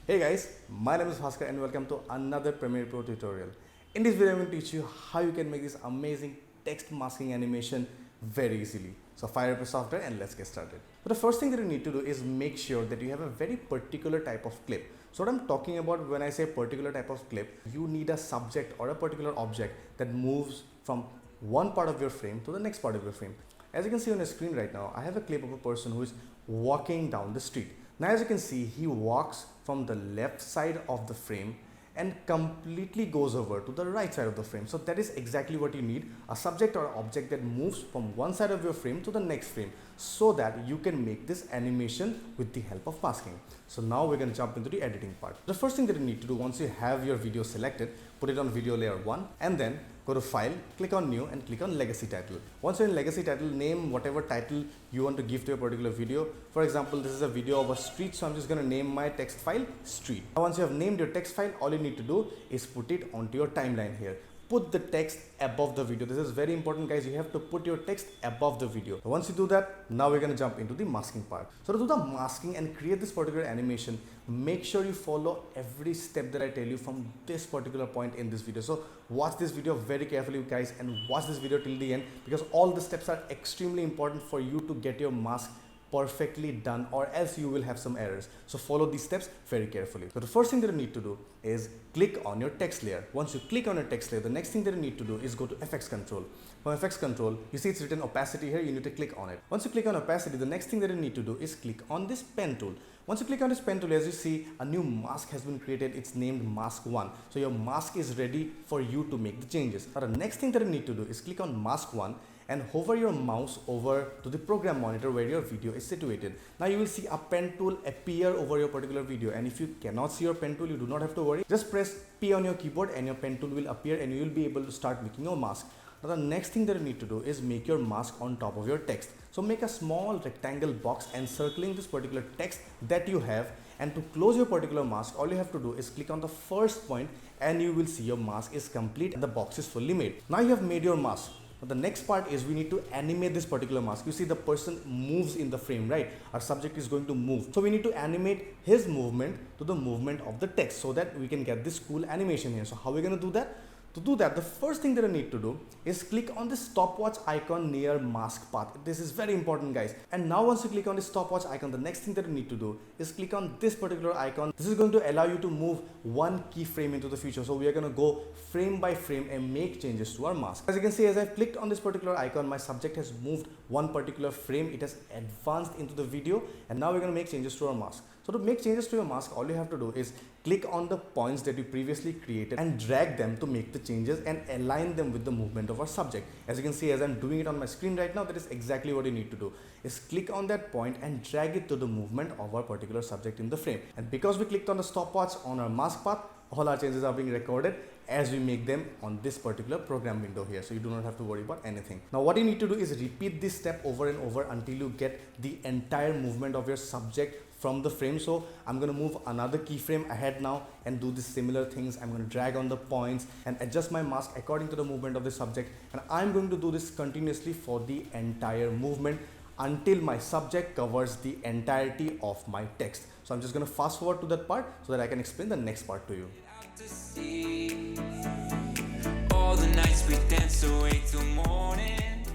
Hey guys, my name is Bhaskar and welcome to another Premiere Pro tutorial. In this video, I'm going to teach you how you can make this amazing text masking animation very easily. So fire up your software and let's get started. So the first thing that you need to do is make sure that you have a very particular type of clip. So what I'm talking about when I say particular type of clip, you need a subject or a particular object that moves from one part of your frame to the next part of your frame. As you can see on the screen right now, I have a clip of a person who is walking down the street. Now as you can see, he walks from the left side of the frame and completely goes over to the right side of the frame. So that is exactly what you need, a subject or object that moves from one side of your frame to the next frame so that you can make this animation with the help of masking. So now we're going to jump into the editing part. The first thing that you need to do once you have your video selected, put it on video layer 1 and then go to file, click on new and click on legacy title. Once you're in legacy title, name whatever title you want to give to a particular video. For example, this is a video of a street, so I'm just going to name my text file street. Now once you have named your text file, all you need to do is put it onto your timeline here. Put the text above the video. This is very important, guys. You have to put your text above the video. Once you do that, now we're going to jump into the masking part. So to do the masking and create this particular animation, make sure you follow every step that I tell you from this particular point in this video. So watch this video very carefully, guys, and watch this video till the end because all the steps are extremely important for you to get your mask perfectly done, or else you will have some errors. So follow these steps very carefully. So the first thing that you need to do is click on your text layer. Once you click on your text layer, the next thing that you need to do is go to FX control. From FX control, you see it's written opacity here, you need to click on it. Once you click on opacity, the next thing that you need to do is click on this pen tool. Once you click on this pen tool, as you see, a new mask has been created. It's named mask 1. So your mask is ready for you to make the changes. Now the next thing that you need to do is click on mask 1 and hover your mouse over to the program monitor where your video is situated. Now you will see a pen tool appear over your particular video, and if you cannot see your pen tool, you do not have to worry. Just press P on your keyboard and your pen tool will appear and you will be able to start making your mask. Now the next thing that you need to do is make your mask on top of your text. So make a small rectangle box encircling this particular text that you have, and to close your particular mask, all you have to do is click on the first point and you will see your mask is complete and the box is fully made. Now you have made your mask. The next part is we need to animate this particular mask. You see the person moves in the frame, right? Our subject is going to move. So we need to animate his movement to the movement of the text so that we can get this cool animation here. So how are we going to do that? To do that, the first thing that I need to do is click on the stopwatch icon near mask path. This is very important, guys. And now once you click on the stopwatch icon, the next thing that you need to do is click on this particular icon. This is going to allow you to move one keyframe into the future. So we are going to go frame by frame and make changes to our mask. As you can see, as I've clicked on this particular icon, my subject has moved one particular frame. It has advanced into the video, and now we're going to make changes to our mask. So to make changes to your mask, all you have to do is click on the points that you previously created and drag them to make the changes and align them with the movement of our subject. As you can see, as I'm doing it on my screen right now, that is exactly what you need to do, is click on that point and drag it to the movement of our particular subject in the frame. And because we clicked on the stopwatch on our mask path, all our changes are being recorded as we make them on this particular program window here, so you do not have to worry about anything. Now what you need to do is repeat this step over and over until you get the entire movement of your subject from the frame. So I'm going to move another keyframe ahead now and do the similar things. I'm going to drag on the points and adjust my mask according to the movement of the subject, and I'm going to do this continuously for the entire movement until my subject covers the entirety of my text. So I'm just going to fast forward to that part so that I can explain the next part to you. All the nights we dance away till morning.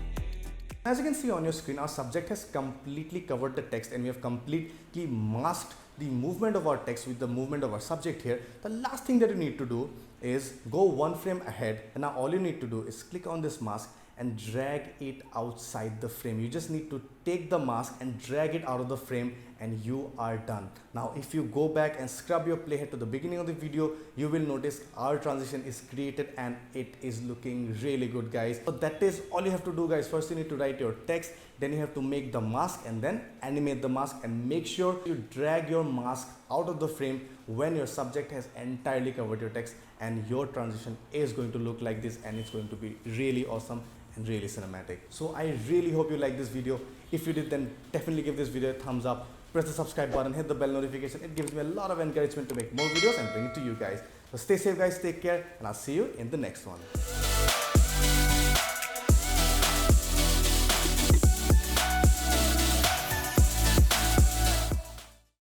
As you can see on your screen, our subject has completely covered the text and we have completely masked the movement of our text with the movement of our subject here. The last thing that you need to do is go one frame ahead, and now all you need to do is click on this mask and drag it outside the frame. You just need to take the mask and drag it out of the frame and you are done. Now if you go back and scrub your playhead to the beginning of the video, you will notice our transition is created and it is looking really good, guys. So that is all you have to do, guys. First you need to write your text, then you have to make the mask and then animate the mask, and make sure you drag your mask out of the frame when your subject has entirely covered your text, and your transition is going to look like this and it's going to be really awesome and really cinematic. So I really hope you like this video. If you did, then definitely give this video a thumbs up, press the subscribe button, hit the bell notification. It gives me a lot of encouragement to make more videos and bring it to you guys. So stay safe, guys, take care, and I'll see you in the next one.